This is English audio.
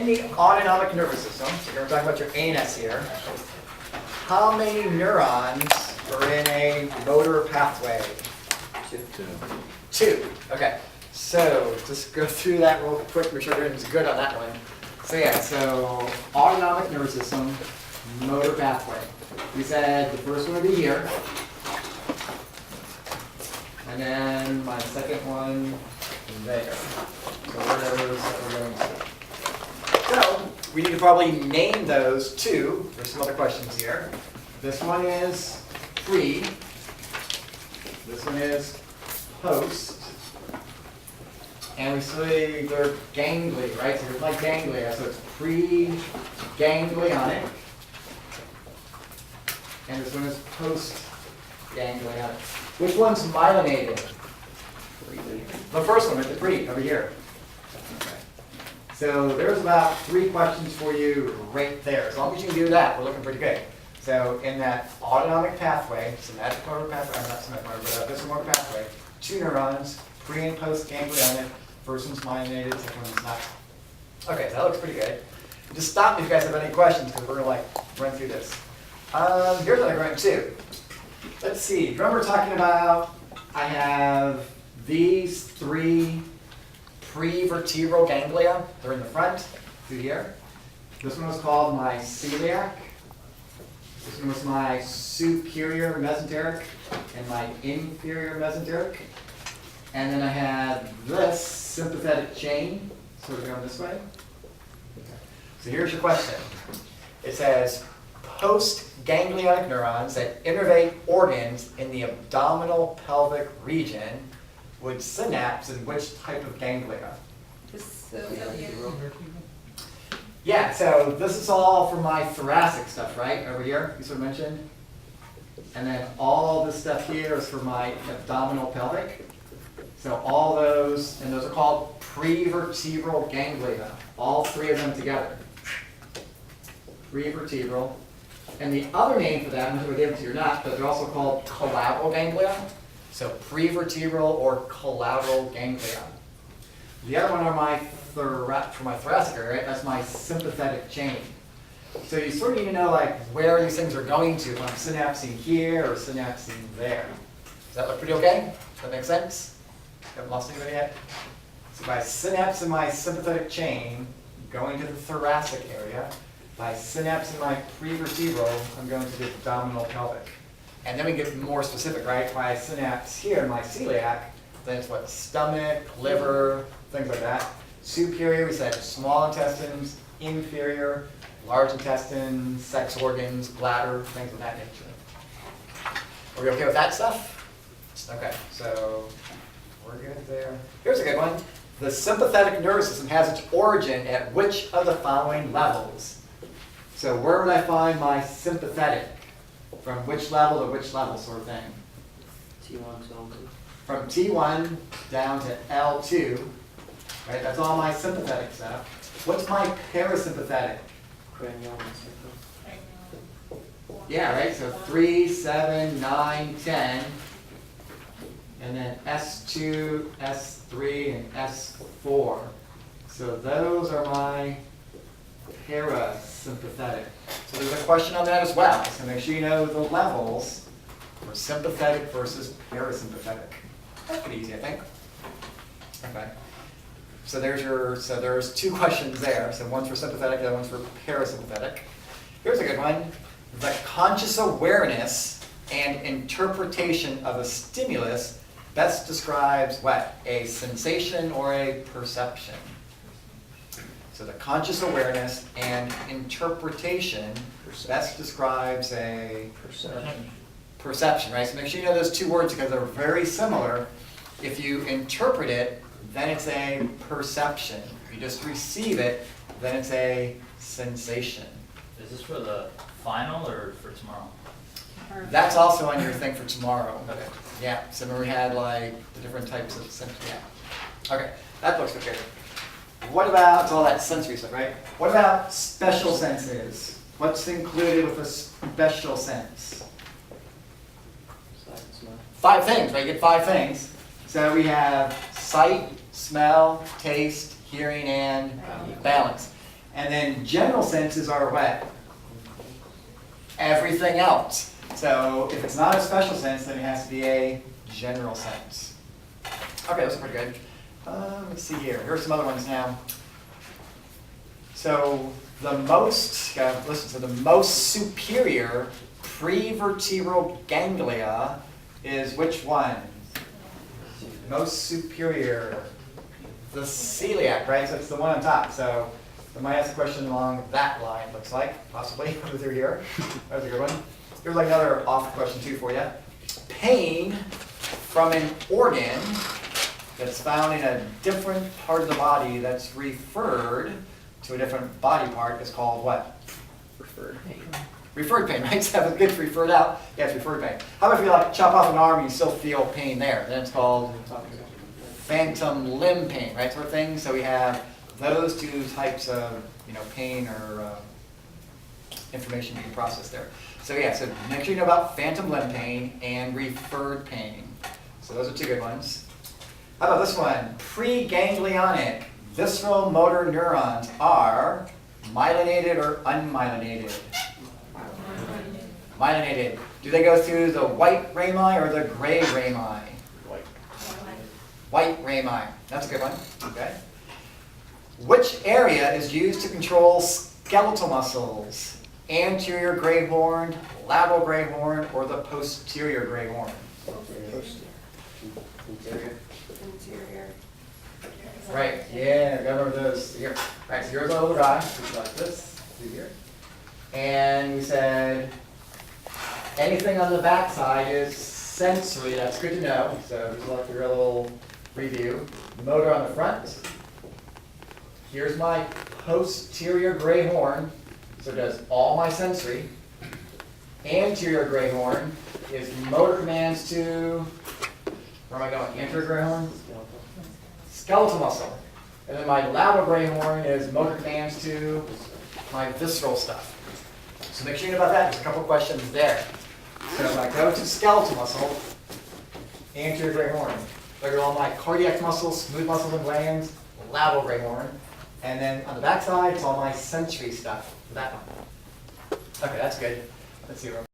In the autonomic nervous system, so we're talking about your ANS here, how many neurons are in a motor pathway? Two. Okay. So just go through that real quick, make sure everyone's good on that one. So yeah, so autonomic nervous system, motor pathway. We said the first one would be here. And then my second one there. So whatever we're going to. So we need to probably name those two. There's some other questions here. This one is pre. This one is post. And we say they're ganglia, right? So it's like ganglia, so it's pre-ganglionic. And this one is post-ganglionic. Which one's myelinated? The first one, the pre, over here. Okay. So there's about 3 questions for you right there. As long as you can do that, we're looking pretty good. So in that autonomic pathway, somatic motor pathway, not somatic motor, but this motor pathway, 2 neurons, pre and post ganglionic. First one's myelinated, second one's not. Okay, so that looks pretty good. Just stop me if you guys have any questions, because we're going to run through this. Here's what I'm going to. Let's see. Remember talking about I have these 3 prevertebral ganglia. They're in the front, through here. This one was called my celiac. This one was my superior mesenteric and my inferior mesenteric. And then I had this sympathetic chain, sort of going this way. So here's your question. It says, post-ganglionic neurons that innervate organs in the abdominal pelvic region would synapse in which type of ganglia? Yeah, so this is all for my thoracic stuff, right? Over here, you sort of mentioned. And then all this stuff here is for my abdominal pelvic. So all those, and those are called prevertebral ganglia, all 3 of them together. Prevertebral. And the other name for that, I'm not sure if I gave it to you or not, but they're also called collateral ganglia. So prevertebral or collateral ganglia. The other one are for my thoracic area, right? That's my sympathetic chain. So you sort of need to know where these things are going to, if I'm synapsing here or synapsing there. Does that look pretty okay? Does that make sense? Haven't lost anybody yet? So by synapse in my sympathetic chain, going to the thoracic area. By synapse in my prevertebral, I'm going to the abdominal pelvic. And then we get more specific, right? By synapse here in my celiac, then it's what? Stomach, liver, things like that. Superior, we said small intestines. Inferior, large intestines, sex organs, bladder, things of that nature. Are we okay with that stuff? Okay, so we're good there. Here's a good one. The sympathetic nervous system has its origin at which of the following levels? So where would I find my sympathetic? From which level to which level sort of thing? T1 to L2. From T1 down to L2. Right, that's all my sympathetic stuff. What's my parasympathetic? Cranial and sacral. Yeah, right, so 3, 7, 9, 10. And then S2, S3, and S4. So those are my parasympathetic. So there's a question on that as well. So make sure you know the levels for sympathetic versus parasympathetic. That's pretty easy, I think. Okay. So there's 2 questions there. So one's for sympathetic, the other one's for parasympathetic. Here's a good one. The conscious awareness and interpretation of a stimulus best describes what? A sensation or a perception. So the conscious awareness and interpretation best describes a perception, right? So make sure you know those 2 words because they're very similar. If you interpret it, then it's a perception. If you just receive it, then it's a sensation. Is this for the final or for tomorrow? That's also on your thing for tomorrow. Okay. Yeah, so we had the different types of sensory. Yeah. Okay, that looks okay. What about, it's all that sensory stuff, right? What about special senses? What's included with a special sense? Sight and smell. 5 things, right? You get 5 things. So we have sight, smell, taste, hearing, and balance. And then general senses are what? Everything else. So if it's not a special sense, then it has to be a general sense. Okay, those are pretty good. Let's see here. Here's some other ones now. So the most, listen to the most superior prevertebral ganglia is which one? Most superior. The celiac, right? So it's the one on top. So I might ask a question along that line, looks like, possibly, through here. That was a good one. Here's like another off question too for you. Pain from an organ that's found in a different part of the body that's referred to a different body part is called what? Referred pain. Referred pain, right? So if it gets referred out, yeah, it's referred pain. How about if you like chop off an arm and you still feel pain there? Then it's called phantom limb pain, right? Sort of thing. So we have those two types of, pain or information being processed there. So yeah, so make sure you know about phantom limb pain and referred pain. So those are two good ones. How about this one? Preganglionic visceral motor neurons are myelinated or unmyelinated? Myelinated. Do they go through the white rami or the gray rami? White rami. That's a good one. Okay. Which area is used to control skeletal muscles? Anterior gray horn, lateral gray horn, or the posterior gray horn? Interior. Interior. Right. Yeah, got over those. Here. Right. So here's a little guy, just like this. See here. And we said anything on the back side is sensory. That's good to know. So just like your little review. Motor on the front. Here's my posterior gray horn. So it does all my sensory. Anterior gray horn is motor commands to, where am I going? Anterior gray horn? Skeletal muscle. And then my lateral gray horn is motor commands to my visceral stuff. So make sure you know about that. There's a couple questions there. So if I go to skeletal muscle, anterior gray horn. Look at all my cardiac muscles, smooth muscles and glands, lateral gray horn. And then on the back side, it's all my sensory stuff for that one. Okay, that's good. Let's see.